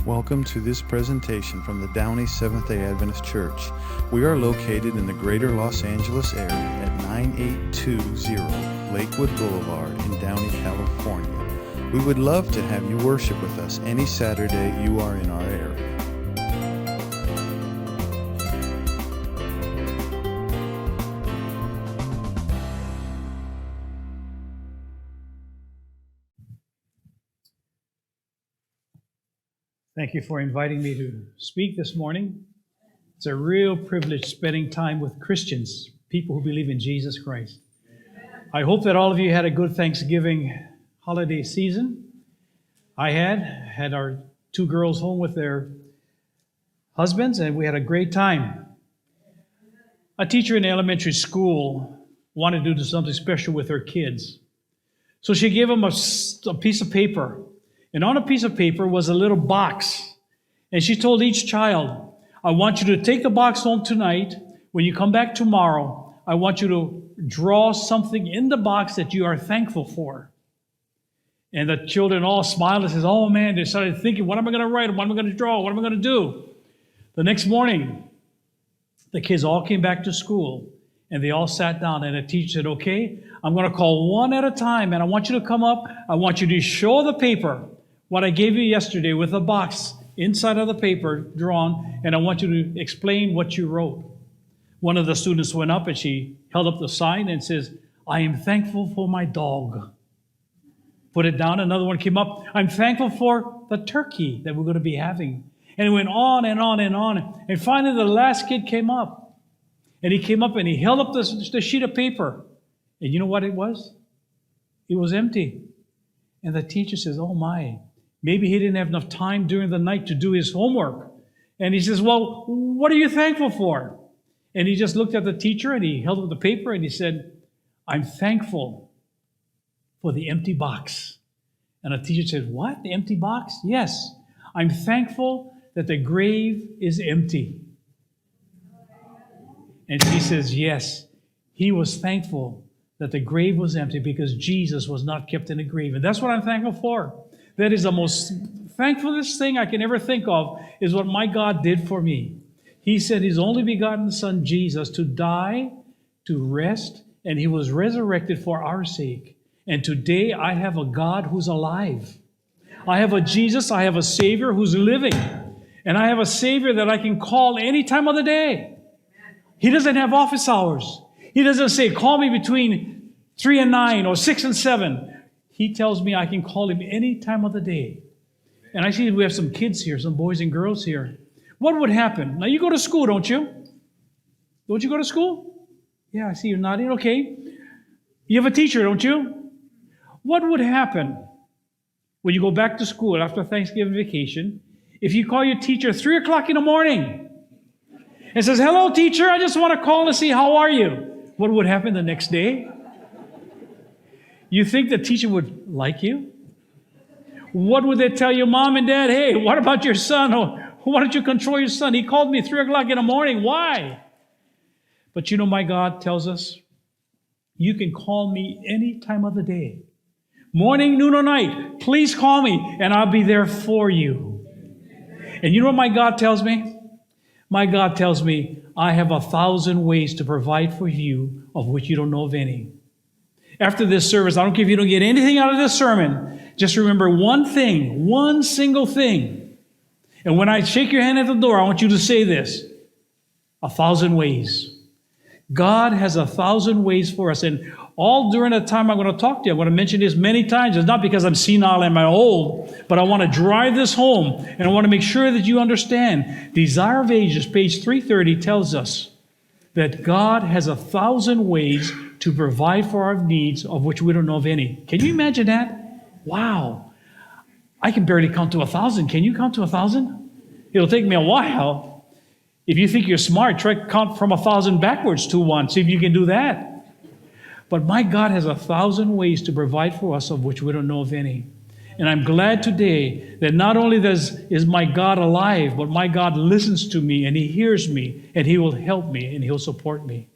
Welcome to this presentation from the Downey Seventh-day Adventist Church. We are located in the greater Los Angeles area at 9820 Lakewood Boulevard in Downey, California. We would love to have you worship with us any Saturday you are in our area. Thank you for inviting me to speak this morning. It's a real privilege spending time with Christians, people who believe in Jesus Christ. I hope that all of you had a good Thanksgiving holiday season. I had our two girls home with their husbands, and we had a great time. A teacher in elementary school wanted to do something special with her kids. So she gave them a piece of paper. And on a piece of paper was a little box. And she told each child, I want you to take the box home tonight. When you come back tomorrow, I want you to draw something in the box that you are thankful for. And the children all smiled and said, oh man, they started thinking, what am I going to write? What am I going to draw? What am I going to do? The next morning, the kids all came back to school and they all sat down, and the teacher said, okay, I'm going to call one at a time, and I want you to come up. I want you to show the paper what I gave you yesterday with a box inside of the paper drawn, and I want you to explain what you wrote. One of the students went up and she held up the sign and says, I am thankful for my dog. Put it down. Another one came up, I'm thankful for the turkey that we're going to be having. And it went on and on and on. And finally the last kid came up. And he came up and he held up the sheet of paper. And you know what it was? It was empty. And the teacher says, oh my. Maybe he didn't have enough time during the night to do his homework. And he says, well, what are you thankful for? And he just looked at the teacher and he held up the paper and he said, I'm thankful for the empty box. And the teacher said, what? The empty box? Yes. I'm thankful that the grave is empty. And she says, yes, he was thankful that the grave was empty because Jesus was not kept in a grave. And that's what I'm thankful for. That is the most thankfulest thing I can ever think of, is what my God did for me. He sent His only begotten Son, Jesus, to die, to rest, and He was resurrected for our sake. And today I have a God who's alive. I have a Jesus, I have a Savior who's living. And I have a Savior that I can call any time of the day. He doesn't have office hours. He doesn't say, call me between 3 and 9 or 6 and 7. He tells me I can call Him any time of the day. And I see we have some kids here, some boys and girls here. What would happen? Now you go to school, don't you? Don't you go to school? Yeah, I see you nodding. Okay. You have a teacher, don't you? What would happen when you go back to school after Thanksgiving vacation if you call your teacher 3 o'clock in the morning and says, hello, teacher, I just want to call to see how are you? What would happen the next day? You think the teacher would like you? What would they tell you, mom and dad? Hey, what about your son? Oh, why don't you control your son? He called me 3 o'clock in the morning. Why? But you know, my God tells us, you can call me any time of the day. Morning, noon, or night. Please call me and I'll be there for you. And you know what my God tells me? My God tells me, I have 1,000 ways to provide for you of which you don't know of any. After this service, I don't care if you don't get anything out of this sermon. Just remember one thing, one single thing. And when I shake your hand at the door, I want you to say this: 1,000 ways. God has 1,000 ways for us. And all during the time I'm going to talk to you, I'm going to mention this many times. It's not because I'm senile and I'm old, but I want to drive this home. And I want to make sure that you understand. Desire of Ages, page 330, tells us that God has 1,000 ways to provide for our needs of which we don't know of any. Can you imagine that? Wow. I can barely count to 1,000. Can you count to 1,000? It'll take me a while. If you think you're smart, try to count from 1,000 backwards to 1. See if you can do that. But my God has 1,000 ways to provide for us of which we don't know of any. And I'm glad today that not only is my God alive, but my God listens to me and He hears me and He will help me and He'll support me.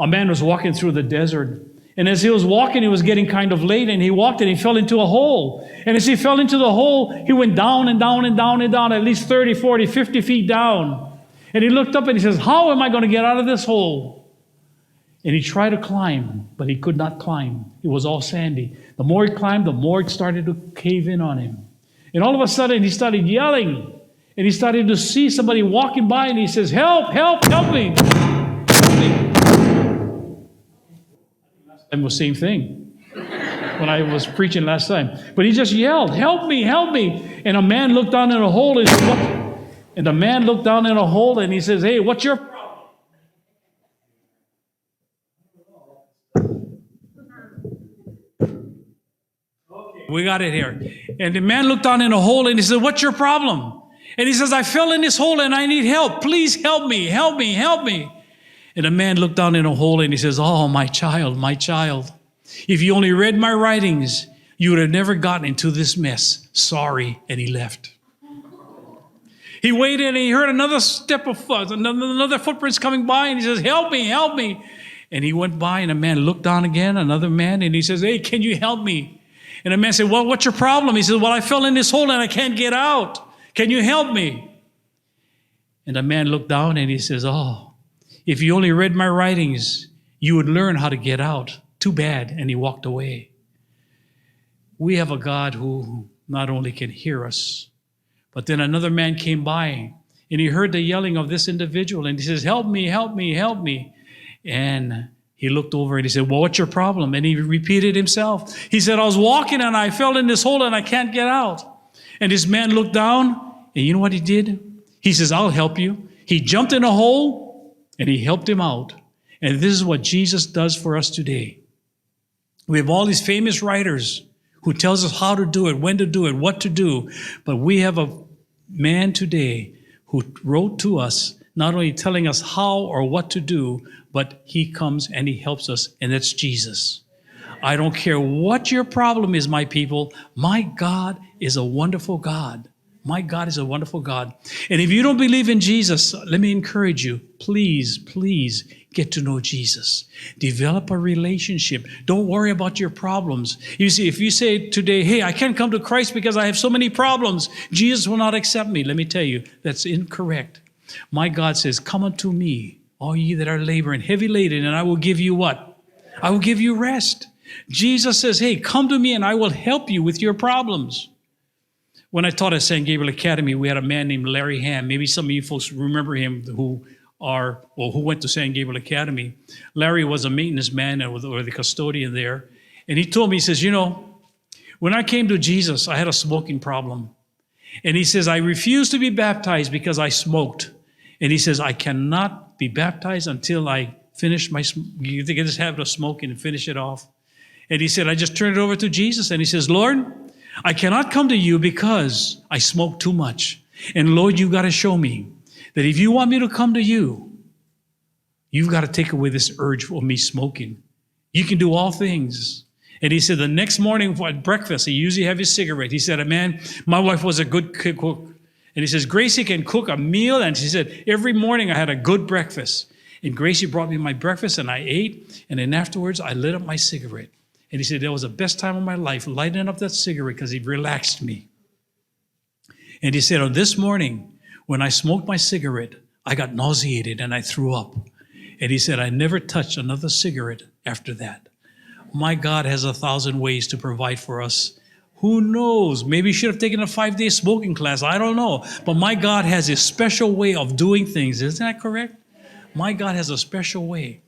A man was walking through the desert And as he was walking, he was getting kind of late, and he walked and he fell into a hole. And as he fell into the hole, he went down and down and down and down, at least 30, 40, 50 feet down. And he looked up and he says, how am I going to get out of this hole? And he tried to climb, but he could not climb. It was all sandy. The more he climbed, the more it started to cave in on him. And all of a sudden, he started yelling. And he started to see somebody walking by, and he says, help, help, help me. Help me. And the same thing when I was preaching last time. But he just yelled, help me, help me. And a man looked down in a hole and said, what? And the man looked down in a hole and he says, hey, what's your problem? Okay, we got it here. And the man looked down in a hole and he said, what's your problem? And he says, I fell in this hole and I need help. Please help me, help me, help me. And the man looked down in a hole and he says, oh, my child, if you only read my writings, you would have never gotten into this mess. Sorry. And he left. He waited and he heard another step of foot, another footprints coming by, and he says, help me, help me. And he went by and a man looked down again, another man, and he says, hey, can you help me? And the man said, well, what's your problem? He says, well, I fell in this hole and I can't get out. Can you help me? And the man looked down and he says, oh, if you only read my writings, you would learn how to get out. Too bad. And he walked away. We have a God who not only can hear us, but then another man came by and he heard the yelling of this individual and he says, help me, help me, help me. And he looked over and he said, well, what's your problem? And he repeated himself. He said, I was walking and I fell in this hole and I can't get out. And this man looked down and you know what he did? He says, I'll help you. He jumped in a hole and he helped him out. And this is what Jesus does for us today. We have all these famous writers who tells us how to do it, when to do it, what to do. But we have a man today who wrote to us, not only telling us how or what to do, but he comes and he helps us, and that's Jesus. I don't care what your problem is, my people. My God is a wonderful God. My God is a wonderful God. And if you don't believe in Jesus, let me encourage you, please, please get to know Jesus. Develop a relationship. Don't worry about your problems. You see, if you say today, hey, I can't come to Christ because I have so many problems, Jesus will not accept me. Let me tell you, that's incorrect. My God says, come unto me, all ye that are laboring, heavy laden, and I will give you what? I will give you rest. Jesus says, hey, come to me and I will help you with your problems. When I taught at San Gabriel Academy, we had a man named Larry Ham. Maybe some of you folks remember him who went to San Gabriel Academy. Larry was a maintenance man or the custodian there. And he told me, he says, you know, when I came to Jesus, I had a smoking problem. And he says, I refused to be baptized because I smoked. And he says, I cannot be baptized until I finish my, you get this habit of smoking and finish it off. And he said, I just turned it over to Jesus. And he says, Lord, I cannot come to you because I smoke too much. And Lord, you got to show me that if you want me to come to you, you've got to take away this urge for me smoking. You can do all things. And he said the next morning at breakfast, he usually have his cigarette. He said, man, my wife was a good cook. And he says, Gracie can cook a meal. And she said, every morning I had a good breakfast. And Gracie brought me my breakfast and I ate. And then afterwards, I lit up my cigarette. And he said, that was the best time of my life, lighting up that cigarette because he relaxed me. And he said, on this morning, when I smoked my cigarette, I got nauseated and I threw up. And he said, I never touched another cigarette after that. My God has 1,000 ways to provide for us. Who knows? Maybe you should have taken a 5-day smoking class. I don't know. But my God has a special way of doing things. Isn't that correct? My God has a special way.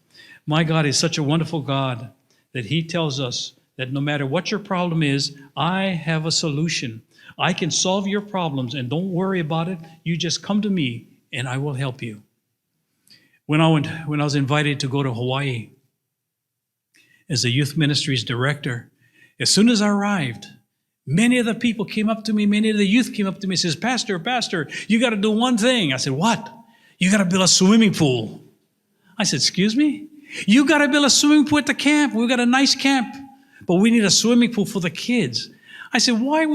My God is such a wonderful God that he tells us that no matter what your problem is, I have a solution. I can solve your problems, and don't worry about it. You just come to me, and I will help you. When I was invited to go to Hawaii as a youth ministries director, as soon as I arrived, many of the people came up to me, many of the youth came up to me and says, Pastor, you got to do one thing. I said, what? You got to build a swimming pool. I said, excuse me? You got to build a swimming pool at the camp. We've got a nice camp, but we need a swimming pool for the kids. I said, why do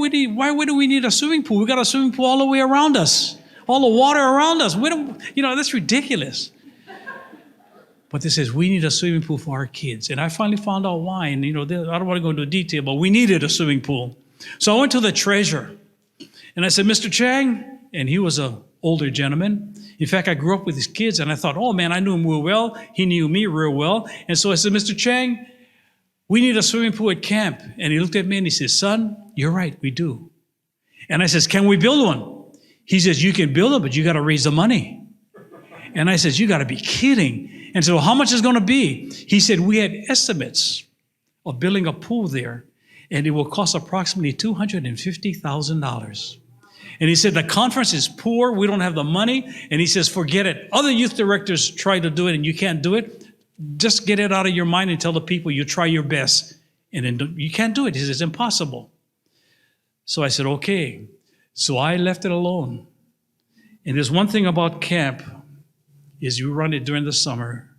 we need a swimming pool? We got a swimming pool all the way around us, all the water around us. We don't, that's ridiculous. But they says, we need a swimming pool for our kids. And I finally found out why. And, I don't want to go into detail, but we needed a swimming pool. So I went to the treasurer. And I said, Mr. Chang, and he was an older gentleman. In fact, I grew up with his kids, and I thought, oh, man, I knew him real well. He knew me real well. And so I said, Mr. Chang, we need a swimming pool at camp. And he looked at me and he says, son, you're right, we do. And I says, can we build one? He says, you can build it, but you got to raise the money. And I says, you got to be kidding. And so how much is going to be? He said, we had estimates of building a pool there, and it will cost approximately $250,000. And he said, the conference is poor. We don't have the money. And he says, forget it. Other youth directors try to do it, and you can't do it. Just get it out of your mind and tell the people you try your best. And then you can't do it. He says, it's impossible. So I said, okay. So I left it alone. And there's one thing about camp is you run it during the summer.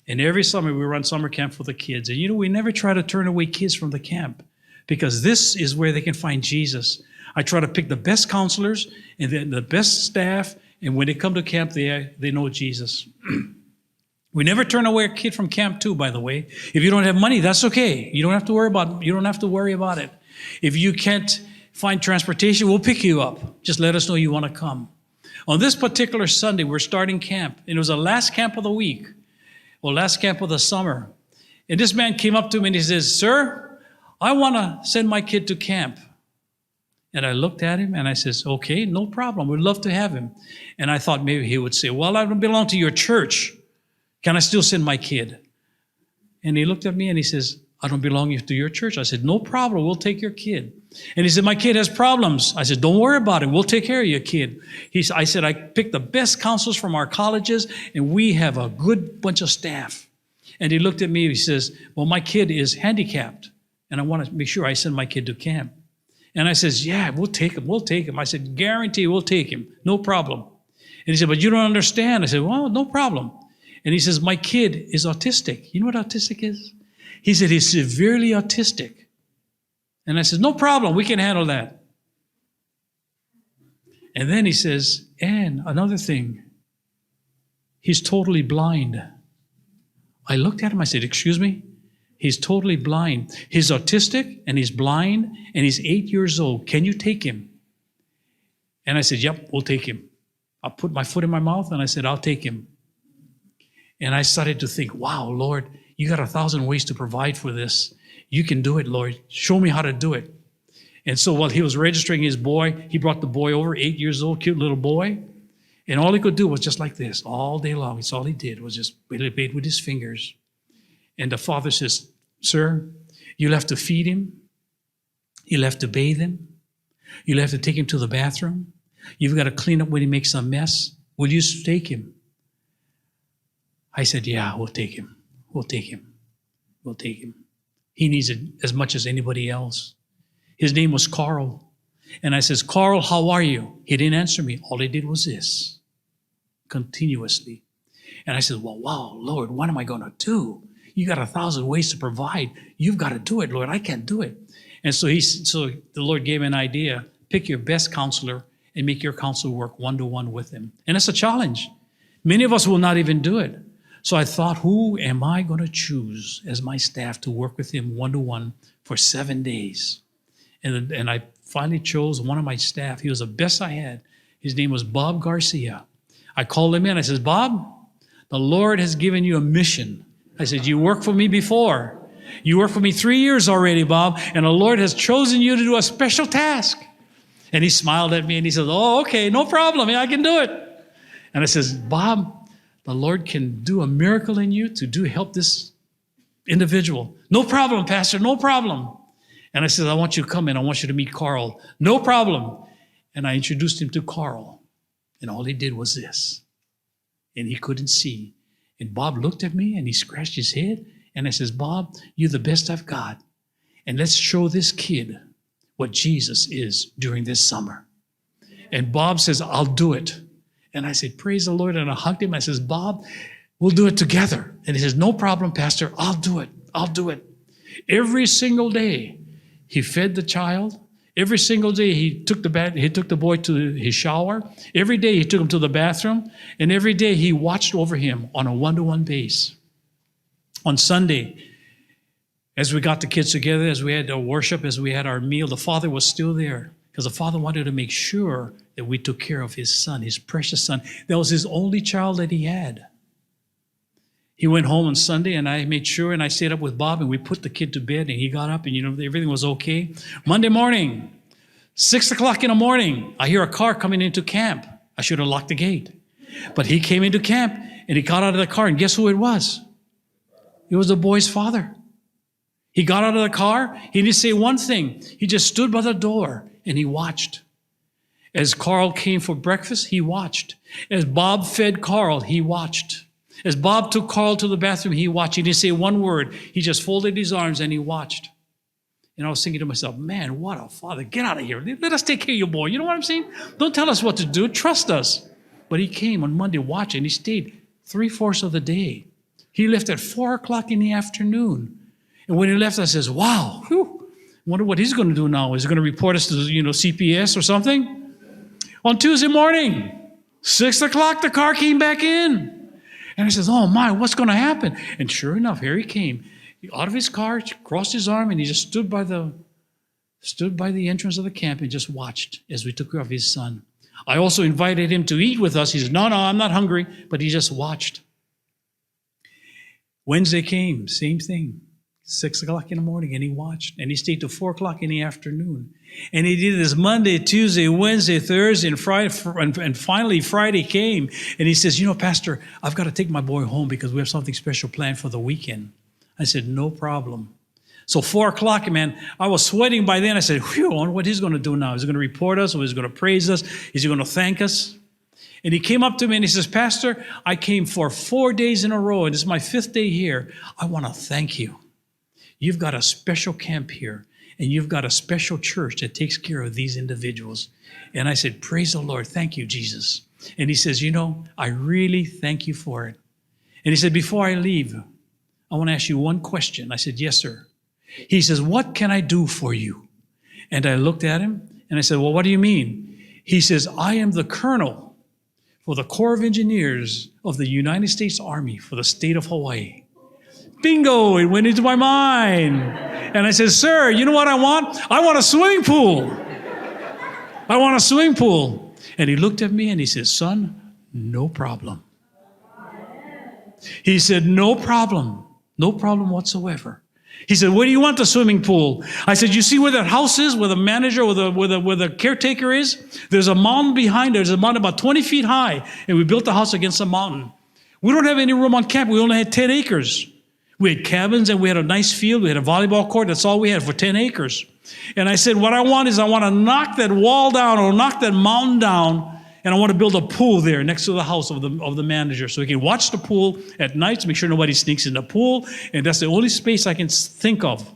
And every summer we run summer camp for the kids. And we never try to turn away kids from the camp because this is where they can find Jesus. I try to pick the best counselors and then the best staff. And when they come to camp, they know Jesus. We never turn away a kid from camp too, by the way. If you don't have money, that's okay. You don't have to worry about it. If you can't find transportation, we'll pick you up. Just let us know you want to come. On this particular Sunday, we're starting camp. And it was the last camp of the week, or last camp of the summer. And this man came up to me and he says, sir, I want to send my kid to camp. And I looked at him and I says, okay, no problem. We'd love to have him. And I thought maybe he would say, well, I don't belong to your church. Can I still send my kid? And he looked at me and he says, I don't belong to your church. I said, no problem. We'll take your kid. And he said, my kid has problems. I said, don't worry about it. We'll take care of your kid. I said, I picked the best counselors from our colleges, and we have a good bunch of staff. And he looked at me. He says, well, my kid is handicapped, and I want to make sure I send my kid to camp. And I says, yeah, we'll take him. We'll take him. I said, guarantee we'll take him. No problem. And he said, but you don't understand. I said, well, no problem. And he says, my kid is autistic. You know what autistic is? He said, he's severely autistic. And I said, no problem, we can handle that. And then he says, and another thing, he's totally blind. I looked at him, I said, excuse me? He's totally blind. He's autistic and he's blind and he's 8 years old. Can you take him? And I said, yep, we'll take him. I put my foot in my mouth and I said, I'll take him. And I started to think, wow, Lord, you got 1,000 ways to provide for this. You can do it, Lord. Show me how to do it. And so while he was registering his boy, he brought the boy over, 8 years old, cute little boy. And all he could do was just like this all day long. It's all he did was just bait with his fingers. And the father says, sir, you'll have to feed him. You'll have to bathe him. You'll have to take him to the bathroom. You've got to clean up when he makes a mess. Will you take him? I said, yeah, we'll take him. We'll take him. We'll take him. He needs it as much as anybody else. His name was Carl. And I says, Carl, how are you? He didn't answer me. All he did was this, continuously. And I said, well, wow, Lord, what am I going to do? You got 1,000 ways to provide. You've got to do it, Lord. I can't do it. And so the Lord gave me an idea. Pick your best counselor and make your counselor work one-to-one with him. And it's a challenge. Many of us will not even do it. So I thought, who am I going to choose as my staff to work with him one-to-one for 7 days? And I finally chose one of my staff. He was the best I had. His name was Bob Garcia. I called him in. I said, Bob, the Lord has given you a mission. I said, you worked for me before. You worked for me 3 years already, Bob, and the Lord has chosen you to do a special task. And he smiled at me and he said, oh, okay, no problem. I can do it. And I says, Bob, the Lord can do a miracle in you to help this individual. No problem, Pastor, no problem. And I said, I want you to come in. I want you to meet Carl. No problem. And I introduced him to Carl. And all he did was this. And he couldn't see. And Bob looked at me and he scratched his head. And I says, Bob, you're the best I've got. And let's show this kid what Jesus is during this summer. And Bob says, I'll do it. And I said, praise the Lord. And I hugged him. I says, Bob, we'll do it together. And he says, no problem, Pastor. I'll do it. I'll do it. Every single day, he fed the child. Every single day, he took the boy to his shower. Every day, he took him to the bathroom. And every day, he watched over him on a one-to-one basis. On Sunday, as we got the kids together, as we had our worship, as we had our meal, the father was still there because the father wanted to make sure that we took care of his son, his precious son. That was his only child that he had. He went home on Sunday, and I made sure, and I stayed up with Bob, and we put the kid to bed, and he got up, and everything was okay. Monday morning, 6 o'clock in the morning, I hear a car coming into camp. I should have locked the gate. But he came into camp, and he got out of the car, and guess who it was? It was the boy's father. He got out of the car. He didn't say one thing. He just stood by the door and he watched. As Carl came for breakfast, he watched. As Bob fed Carl, he watched. As Bob took Carl to the bathroom, he watched. He didn't say one word. He just folded his arms and he watched. And I was thinking to myself, man, what a father. Get out of here. Let us take care of your boy. You know what I'm saying? Don't tell us what to do. Trust us. But he came on Monday watching. He stayed 3/4 of the day. He left at 4 o'clock in the afternoon. And when he left, I says, wow, wonder what he's going to do now. Is he going to report us to, CPS or something? On Tuesday morning, 6 o'clock, the car came back in. And I says, oh my, what's going to happen? And sure enough, here he came. Out of his car, crossed his arm, and he just stood by the entrance of the camp and just watched as we took care of his son. I also invited him to eat with us. He said, no, I'm not hungry. But he just watched. Wednesday came, same thing. 6 o'clock in the morning, and he watched, and he stayed till 4 o'clock in the afternoon. And he did this Monday, Tuesday, Wednesday, Thursday, and Friday, and finally Friday came, and he says, Pastor, I've got to take my boy home because we have something special planned for the weekend. I said, no problem. So 4 o'clock, man, I was sweating by then. I said, I wonder what he's going to do now. Is he going to report us, or is he going to praise us? Is he going to thank us? And he came up to me and he says, Pastor, I came for 4 days in a row, and this is my 5th day here. I want to thank you. You've got a special camp here, and you've got a special church that takes care of these individuals. And I said, praise the Lord. Thank you, Jesus. And he says, I really thank you for it. And he said, before I leave, I want to ask you one question. I said, yes, sir. He says, what can I do for you? And I looked at him, and I said, well, what do you mean? He says, I am the colonel for the Corps of Engineers of the United States Army for the state of Hawaii. Bingo, it went into my mind. And I said, sir, you know what I want? I want a swimming pool. I want a swimming pool. And he looked at me and he said, son, no problem. He said, no problem whatsoever. He said, where do you want the swimming pool? I said, you see where that house is, where the manager, where the caretaker is? There's a mountain behind there. There's a mountain about 20 feet high. And we built the house against a mountain. We don't have any room on camp. We only had 10 acres. We had cabins and we had a nice field. We had a volleyball court. That's all we had for 10 acres. And I said, what I want is I want to knock that wall down or knock that mountain down, and I want to build a pool there next to the house of the manager so he can watch the pool at night to make sure nobody sneaks in the pool. And that's the only space I can think of.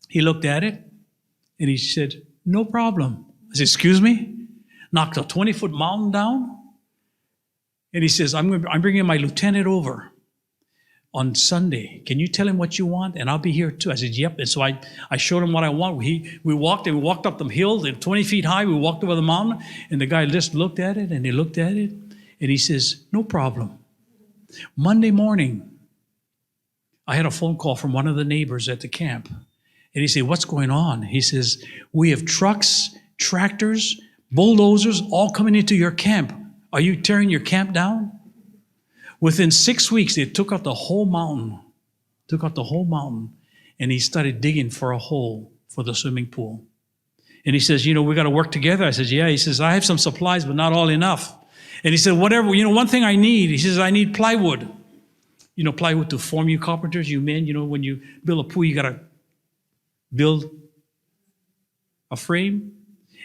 He looked at it and he said, no problem. I said, excuse me? Knocked a 20-foot mountain down? And he says, I'm bringing my lieutenant over on Sunday. Can you tell him what you want? And I'll be here too. I said, yep. And so I showed him what I want. We walked up the hill, 20 feet high. We walked over the mountain, and the guy just looked at it, and he looked at it, and he says, no problem. Monday morning, I had a phone call from one of the neighbors at the camp. And he said, what's going on? He says, we have trucks, tractors, bulldozers, all coming into your camp. Are you tearing your camp down? Within 6 weeks, they took out the whole mountain, and he started digging for a hole for the swimming pool. And he says, we got to work together. I said, yeah. He says, I have some supplies, but not all enough. And he said, whatever, one thing I need, he says, I need plywood. Plywood to form you carpenters, you men, when you build a pool, you got to build a frame.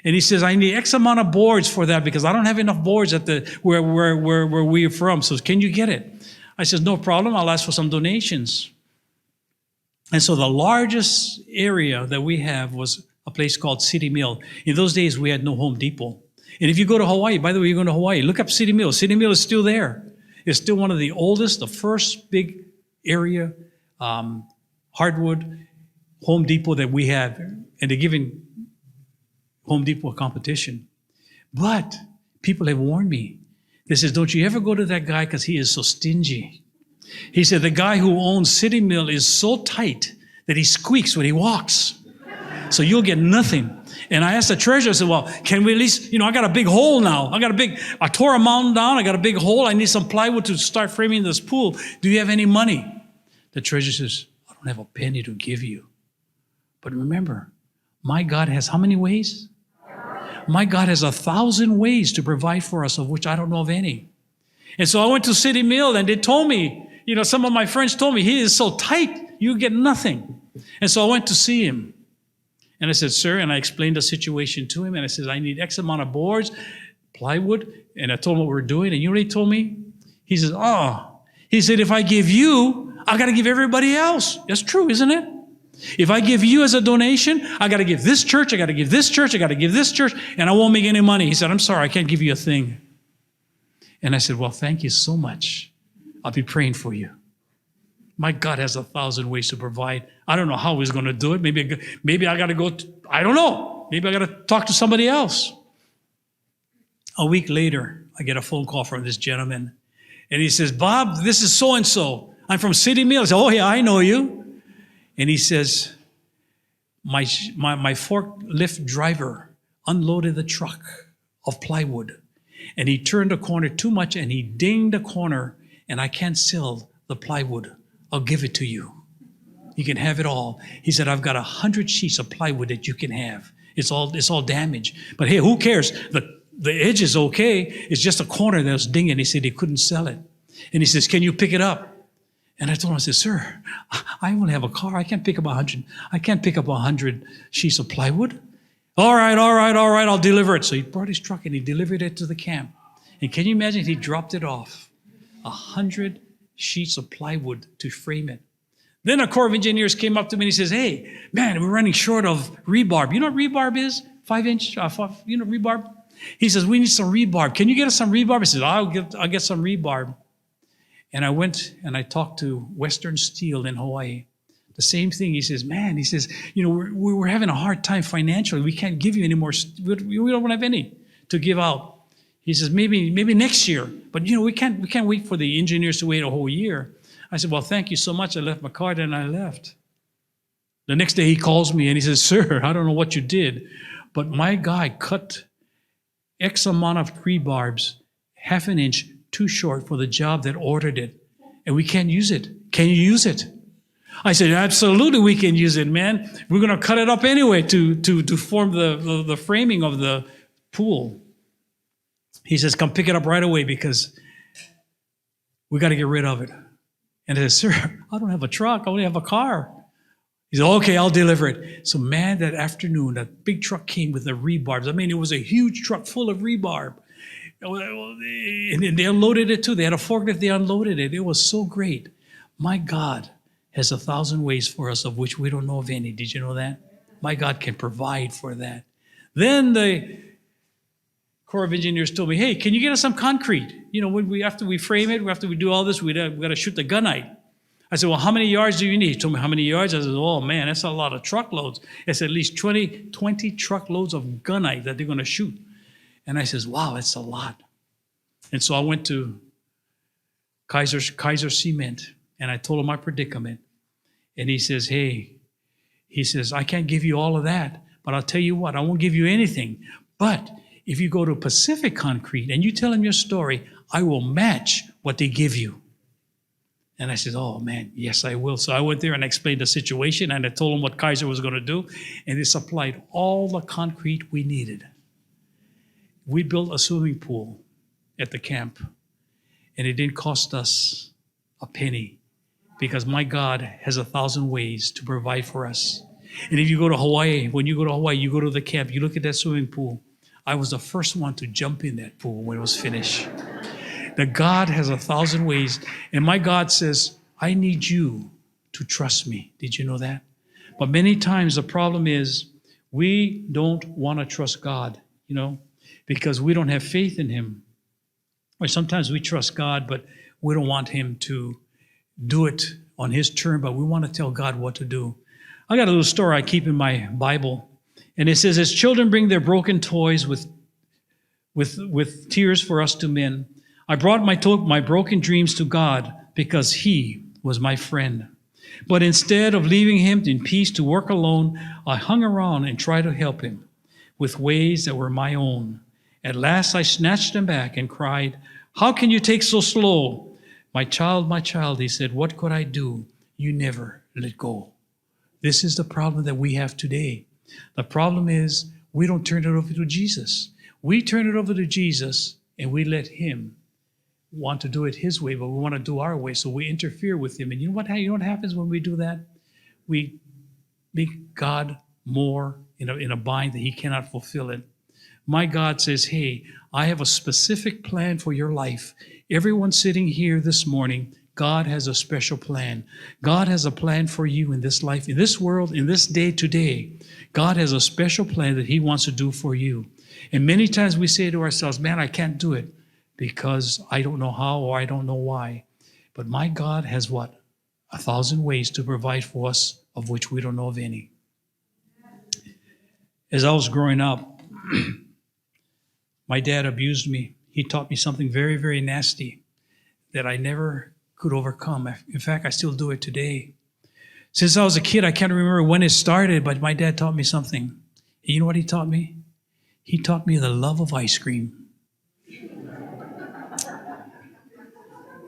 And he says, I need X amount of boards for that because I don't have enough boards at where we're from. So can you get it? I said, no problem. I'll ask for some donations. And so the largest area that we have was a place called City Mill. In those days, we had no Home Depot. And if you go to Hawaii, by the way, you're going to Hawaii, look up City Mill. City Mill is still there. It's still one of the oldest, the first big area, hardwood Home Depot that we have. And they're giving Home Depot competition. But people have warned me. They says, don't you ever go to that guy because he is so stingy. He said, the guy who owns City Mill is so tight that he squeaks when he walks. So you'll get nothing. And I asked the treasurer, I said, well, can we at least, I got a big hole now. I tore a mountain down. I got a big hole. I need some plywood to start framing this pool. Do you have any money? The treasurer says, I don't have a penny to give you. But remember, my God has how many ways? My God has 1,000 ways to provide for us, of which I don't know of any. And so I went to City Mill, and they told me, some of my friends told me, he is so tight, you get nothing. And so I went to see him. And I said, sir, and I explained the situation to him, and I said, I need X amount of boards, plywood, and I told him what we were doing, and you know what he told me? He says, he said, if I give you, I got to give everybody else. That's true, isn't it? If I give you as a donation, I got to give this church, I got to give this church, I got to give this church, and I won't make any money. He said, I'm sorry, I can't give you a thing. And I said, well, thank you so much. I'll be praying for you. My God has 1,000 ways to provide. I don't know how he's going to do it. Maybe I got to go, I don't know. Maybe I got to talk to somebody else. A week later, I get a phone call from this gentleman. And he says, Bob, this is so-and-so. I'm from City Mill. I said, oh, yeah, I know you. And he says, my forklift driver unloaded the truck of plywood. And he turned the corner too much, and he dinged the corner, and I can't sell the plywood. I'll give it to you. You can have it all. He said, I've got 100 sheets of plywood that you can have. It's all damaged. But hey, who cares? The edge is okay. It's just a corner that was dinging. He said he couldn't sell it. And he says, can you pick it up? And I told him, I said, sir, I only have a car. I can't pick up 100. I can't pick up 100 sheets of plywood. All right, I'll deliver it. So he brought his truck and he delivered it to the camp. And can you imagine he dropped it off? 100 sheets of plywood to frame it. Then a Corps of Engineers came up to me and he says, hey, man, we're running short of rebarb. You know what rebarb is? 5-inch, rebarb? He says, we need some rebarb. Can you get us some rebarb? I said, I'll get some rebarb. And I went and I talked to Western Steel in Hawaii. The same thing. He says, we're having a hard time financially. We can't give you any more. We don't have any to give out. He says, maybe next year. But, we can't wait for the engineers to wait a whole year. I said, well, thank you so much. I left my card and I left. The next day he calls me and he says, sir, I don't know what you did, but my guy cut X amount of rebarbs, 1/2 inch too short for the job that ordered it. And we can't use it. Can you use it? I said, absolutely we can use it, man. We're going to cut it up anyway to form the framing of the pool. He says, come pick it up right away because we got to get rid of it. And I said, sir, I don't have a truck. I only have a car. He said, okay, I'll deliver it. So man, that afternoon, that big truck came with the rebarbs. I mean, it was a huge truck full of rebarb. And they unloaded it too. They had a forklift, they unloaded it. It was so great. My God has 1,000 ways for us of which we don't know of any. Did you know that? My God can provide for that. Then the Corps of Engineers told me, hey, can you get us some concrete? After we frame it, after we do all this, we got to shoot the gunite. I said, well, how many yards do you need? He told me how many yards. I said, oh, man, that's a lot of truckloads. It's at least 20 truckloads of gunite that they're going to shoot. And I says, wow, that's a lot. And so I went to Kaiser Cement, and I told him my predicament. And he says, I can't give you all of that, but I'll tell you what, I won't give you anything. But if you go to Pacific Concrete and you tell them your story, I will match what they give you. And I said, oh, man, yes, I will. So I went there and explained the situation, and I told them what Kaiser was going to do, and they supplied all the concrete we needed. We built a swimming pool at the camp, and it didn't cost us a penny because my God has 1,000 ways to provide for us. And if you go to Hawaii, when you go to Hawaii, you go to the camp, you look at that swimming pool. I was the first one to jump in that pool when it was finished. That God has 1,000 ways, and my God says, I need you to trust me. Did you know that? But many times the problem is we don't want to trust God, because we don't have faith in him. Or sometimes we trust God, but we don't want him to do it on his term, but we want to tell God what to do. I got a little story I keep in my Bible, and it says, as children bring their broken toys with tears for us to mend, I brought my broken dreams to God because he was my friend. But instead of leaving him in peace to work alone, I hung around and tried to help him with ways that were my own. At last I snatched him back and cried, "How can you take so slow? My child," he said, "what could I do? You never let go." This is the problem that we have today. The problem is we don't turn it over to Jesus. We turn it over to Jesus and we let him want to do it his way, but we want to do our way, so we interfere with him. And you know what happens when we do that? We make God more in a bind that he cannot fulfill it. My God says, hey, I have a specific plan for your life. Everyone sitting here this morning, God has a special plan. God has a plan for you in this life, in this world, in this day today. God has a special plan that he wants to do for you. And many times we say to ourselves, man, I can't do it because I don't know how or I don't know why. But my God has what? 1,000 ways to provide for us, of which we don't know of any. As I was growing up, my dad abused me. He taught me something very, very nasty that I never could overcome. In fact, I still do it today. Since I was a kid, I can't remember when it started, but my dad taught me something. You know what he taught me? He taught me the love of ice cream.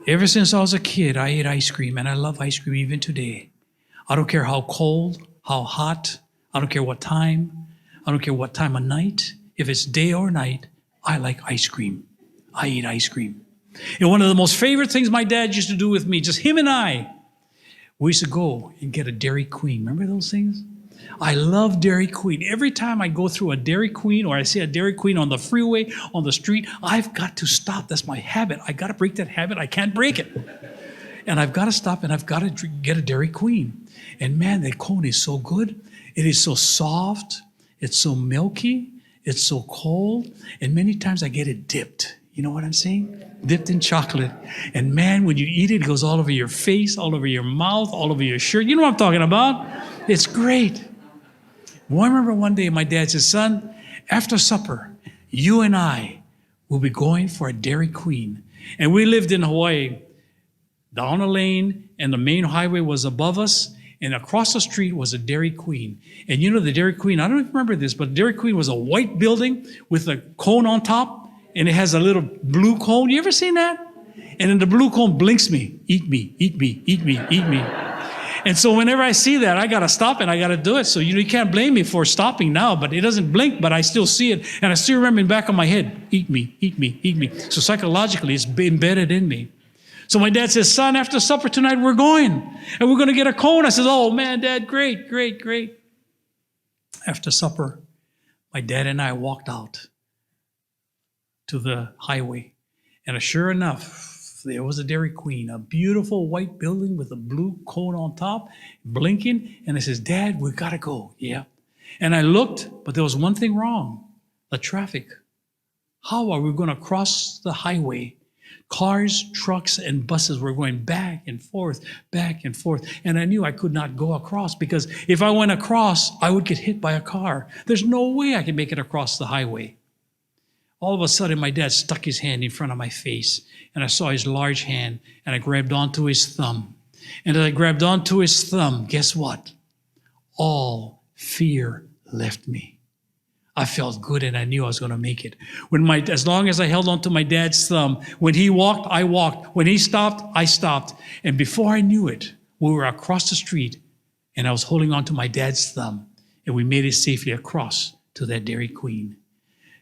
Ever since I was a kid, I ate ice cream, and I love ice cream even today. I don't care how cold, how hot, I don't care what time, I don't care what time of night. If it's day or night, I like ice cream. I eat ice cream. And one of the most favorite things my dad used to do with me, just him and I, we used to go and get a Dairy Queen. Remember those things? I love Dairy Queen. Every time I go through a Dairy Queen or I see a Dairy Queen on the freeway, on the street, I've got to stop. That's my habit. I got to break that habit. I can't break it. And I've got to stop and I've got to get a Dairy Queen. And man, that cone is so good. It is so soft. It's so milky. It's so cold. And many times I get it dipped. You know what I'm saying? Dipped in chocolate. And man, when you eat it, it goes all over your face, all over your mouth, all over your shirt. You know what I'm talking about? It's great. Well, I remember one day my dad said, son, after supper, you and I will be going for a Dairy Queen. And we lived in Hawaii, down a lane, and the main highway was above us, and across the street was a Dairy Queen. And you know the Dairy Queen, I don't even remember this, but Dairy Queen was a white building with a cone on top, and it has a little blue cone. You ever seen that? And then the blue cone blinks me, eat me, eat me, eat me, eat me. And so whenever I see that, I got to stop and I got to do it. So you can't blame me for stopping now, but it doesn't blink, but I still see it. And I still remember in the back of my head, eat me, eat me, eat me. So psychologically, it's embedded in me. So my dad says, son, after supper tonight, we're going. And we're going to get a cone. I said, oh, man, Dad, great, great, great. After supper, my dad and I walked out to the highway. And sure enough, there was a Dairy Queen, a beautiful white building with a blue cone on top, blinking. And I says, Dad, we got to go. Yeah. And I looked, but there was one thing wrong, the traffic. How are we going to cross the highway? Cars, trucks, and buses were going back and forth, back and forth. And I knew I could not go across because if I went across, I would get hit by a car. There's no way I could make it across the highway. All of a sudden, my dad stuck his hand in front of my face, and I saw his large hand, and I grabbed onto his thumb. And as I grabbed onto his thumb, guess what? All fear left me. I felt good, and I knew I was going to make it. As long as I held onto my dad's thumb, when he walked, I walked. When he stopped, I stopped. And before I knew it, we were across the street, and I was holding onto my dad's thumb, and we made it safely across to that Dairy Queen.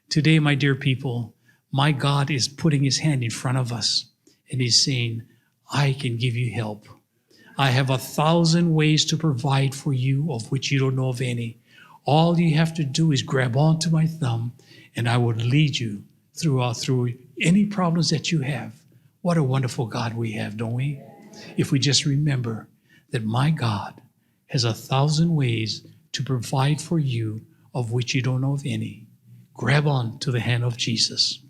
Today, my dear people, my God is putting his hand in front of us, and he's saying, I can give you help. I have 1,000 ways to provide for you, of which you don't know of any. All you have to do is grab onto my thumb, and I will lead you through any problems that you have. What a wonderful God we have, don't we? If we just remember that my God has 1,000 ways to provide for you, of which you don't know of any. Grab on to the hand of Jesus.